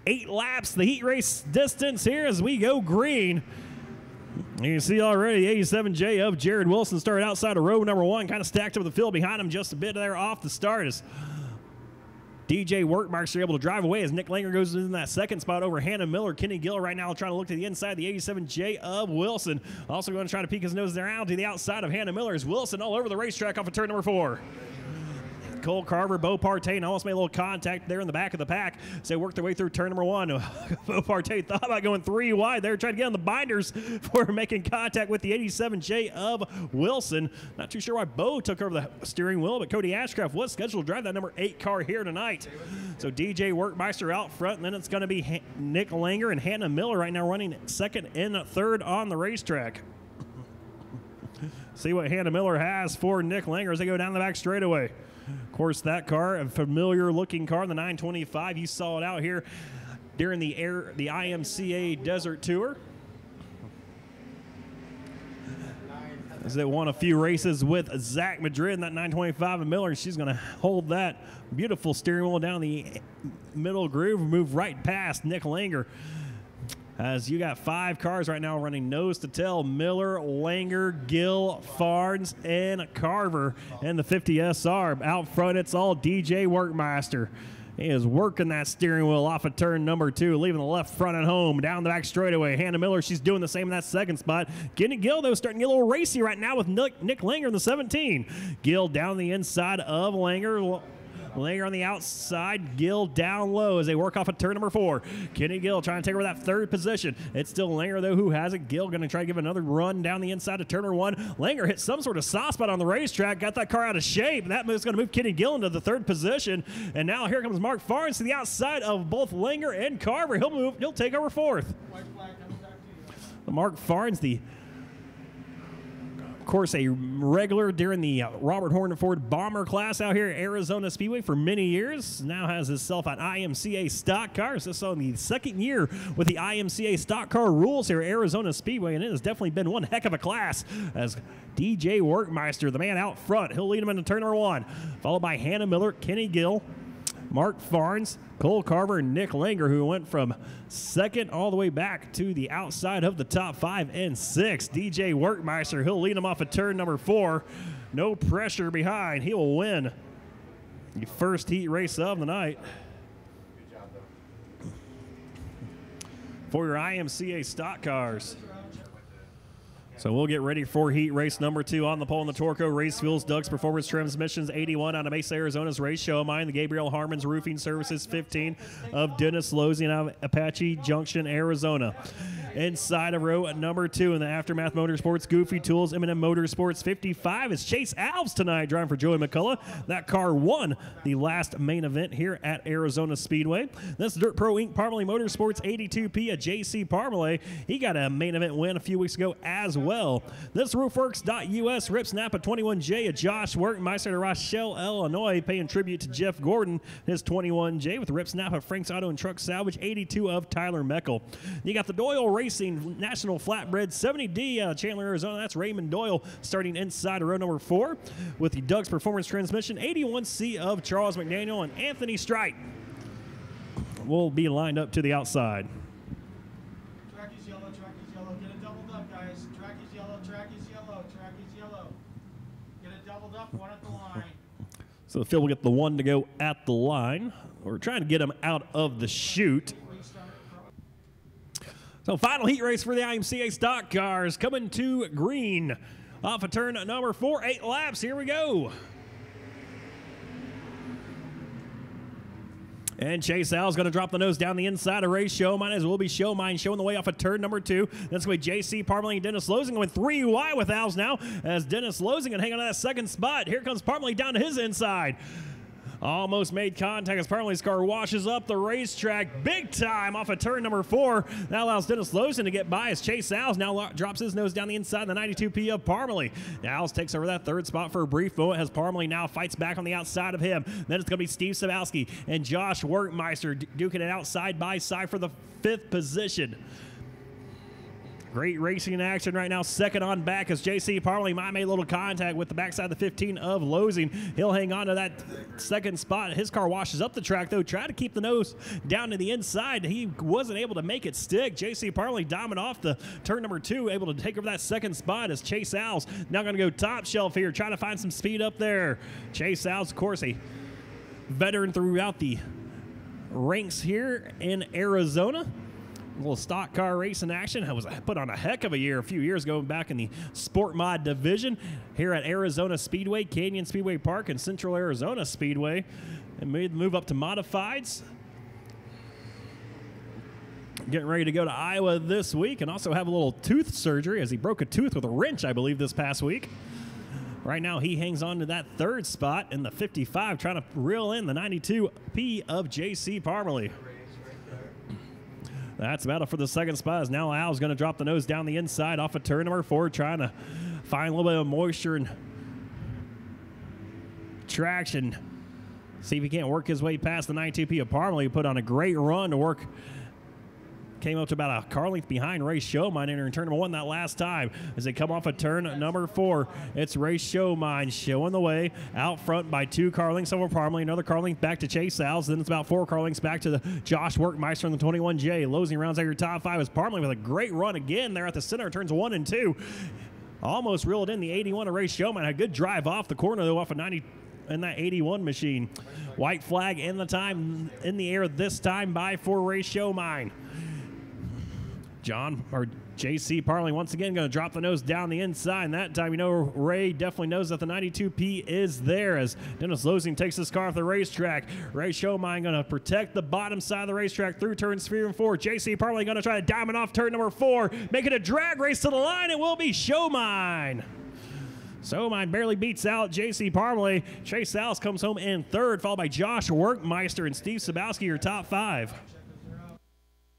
8 laps, the heat race distance here as we go green. You can see already the 87J of Jared Wilson started outside of row number 1, kind of stacked up the field behind him just a bit there off the start as DJ Workmeister able to drive away as Nick Langer goes in that second spot over Hannah Miller. Kenny Gill right now trying to look to the inside of the 87J of Wilson. Also going to try to peek his nose down to the outside of Hannah Miller as Wilson all over the racetrack off of turn number 4. Cole Carver, Beau Partain almost made a little contact there in the back of the pack. So they worked their way through turn number 1. Beau Partain thought about going 3 wide there, trying to get on the binders for making contact with the 87J of Wilson. Not too sure why Beau took over the steering wheel, but Cody Ashcraft was scheduled to drive that number 8 car here tonight. So DJ Workmeister out front, and then it's going to be Nick Langer and Hannah Miller right now running second and third on the racetrack. See what Hannah Miller has for Nick Langer as they go down the back straightaway. Of course, that car, a familiar-looking car, the 925. You saw it out here during the IMCA Desert Tour. As they won a few races with Zach Madrid in that 925 of Miller. She's going to hold that beautiful steering wheel down the middle groove and move right past Nick Langer. As you got 5 cars right now running nose to tail: Miller, Langer, Gill, Farnes, and Carver in the 50 SR. Out front, it's all DJ Workmeister. He is working that steering wheel off of turn number 2, leaving the left front at home. Down the back straightaway, Hannah Miller, she's doing the same in that second spot. Kenny Gill, though, starting to get a little racy right now with Nick Langer in the 17. Gill down the inside of Langer. Langer on the outside, Gill down low as they work off of turn number 4. Kenny Gill trying to take over that 3rd position. It's still Langer, though, who has it. Gill going to try to give another run down the inside of turn number 1. Langer hit some sort of soft spot on the racetrack, got that car out of shape, and that move's going to move Kenny Gill into the 3rd position. And now here comes Mark Farnes to the outside of both Langer and Carver. He'll take over 4th. Mark Farnes, of course, a regular during the Robert Horner Ford Bomber class out here at Arizona Speedway for many years. Now has himself an IMCA stock car. This is on the 2nd year with the IMCA stock car rules here at Arizona Speedway, and it has definitely been one heck of a class as DJ Workmeister, the man out front, he'll lead him into turn number 1, followed by Hannah Miller, Kenny Gill, Mark Farnes, Cole Carver, and Nick Langer, who went from 2nd all the way back to the outside of the top 5 and 6. DJ Workmeister, he'll lead him off of turn number 4. No pressure behind. He will win the first heat race of the night. Good job, though. For your IMCA stock cars. So we'll get ready for heat race number 2 on the pole in the Torco Race Fuels, Doug's Performance Transmissions, 81 out of Mesa, Arizona's Race Show of Mine, the Gabriel Harmon's Roofing Services, 15 of Dennis Lozian out of Apache Junction, Arizona. Inside of row number 2 in the Aftermath Motorsports, Goofy Tools, M&M Motorsports, 55 is Chase Alves tonight, driving for Joey McCullough. That car won the last main event here at Arizona Speedway. This Dirt Pro Inc. Parmalee Motorsports, 82P of JC Parmalee. He got a main event win a few weeks ago as well. This Roofworks.us Rip Snap of 21J of Josh Workmeister to Rochelle, Illinois, paying tribute to Jeff Gordon, his 21J with the Rip Snap of Frank's Auto and Truck Salvage, 82 of Tyler Meckel. You got the Doyle Racing National Flatbread 70D out of Chandler, Arizona. That's Raymond Doyle starting inside of row number 4 with the Doug's Performance Transmission, 81C of Charles McDaniel, and Anthony Strite will be lined up to the outside. Track is yellow, get it doubled up, guys. Track is yellow, track is yellow. Get it doubled up, one at the line. So the field will get the one to go at the line. We're trying to get him out of the chute. So final heat race for the IMCA stock cars coming to green off of turn number 4, 8 laps. Here we go. And Chase Alves going to drop the nose down the inside of Race Show Mine, as will be Show Mine showing the way off of turn number 2. That's going to be JC Parmalee and Dennis Losing going 3 wide with Alves now, as Dennis Losing going to hang on to that 2nd spot. Here comes Parmalee down to his inside. Almost made contact as Parmalee's car washes up the racetrack big time off of turn number 4. That allows Dennis Losing to get by as Chase Alves now drops his nose down the inside of the 92P of Parmalee. Now Alves takes over that 3rd spot for a brief moment as Parmalee now fights back on the outside of him. Then it's going to be Steve Sabowski and Josh Workmeister duking it out side by side for the 5th position. Great racing action right now. Second on back as J.C. Parley might make a little contact with the backside of the 15 of Losing. He'll hang on to that second spot. His car washes up the track, though. Try to keep the nose down to the inside. He wasn't able to make it stick. J.C. Parley diamond off the turn number 2, able to take over that second spot as Chase Al's now going to go top shelf here, trying to find some speed up there. Chase Al's, of course, a veteran throughout the ranks here in Arizona. A little stock car racing action. I was put on a heck of a year a few years ago back in the Sport Mod division here at Arizona Speedway, Canyon Speedway Park, and Central Arizona Speedway. And made the move up to modifieds. Getting ready to go to Iowa this week and also have a little tooth surgery as he broke a tooth with a wrench, I believe, this past week. Right now, he hangs on to that third spot in the 55, trying to reel in the 92P of J.C. Parmalee. That's about it for the second spot. As now Al's going to drop the nose down the inside off of turn number 4, trying to find a little bit of moisture and traction. See if he can't work his way past the 92P of Parmalee. He put on a great run to work. Came up to about a car length behind Ray Showmine entering turn number 1 that last time. As they come off of turn number 4, it's Ray Showmine showing the way out front by 2 car lengths over Parmalee. Another car length back to Chase Al's. Then it's about 4 car lengths back to the Josh Workmeister in the 21J. Losing rounds out your top 5 as Parmalee with a great run again there at the center of turns 1 and 2. Almost reeled in the 81 of Ray Showmine. A good drive off the corner though off of 90 in that 81 machine. White flag in the time in the air this time by for Ray Showmine. J.C. Parley once again going to drop the nose down the inside, and that time, you know, Ray definitely knows that the 92P is there as Dennis Losing takes his car off the racetrack. Ray Showmine going to protect the bottom side of the racetrack through turns 3 and 4. J.C. Parley going to try to diamond off turn number 4, make it a drag race to the line. It will be Showmine. Showmine barely beats out J.C. Parley. Chase Al's comes home in third, followed by Josh Workmeister and Steve Sabowski, your top 5.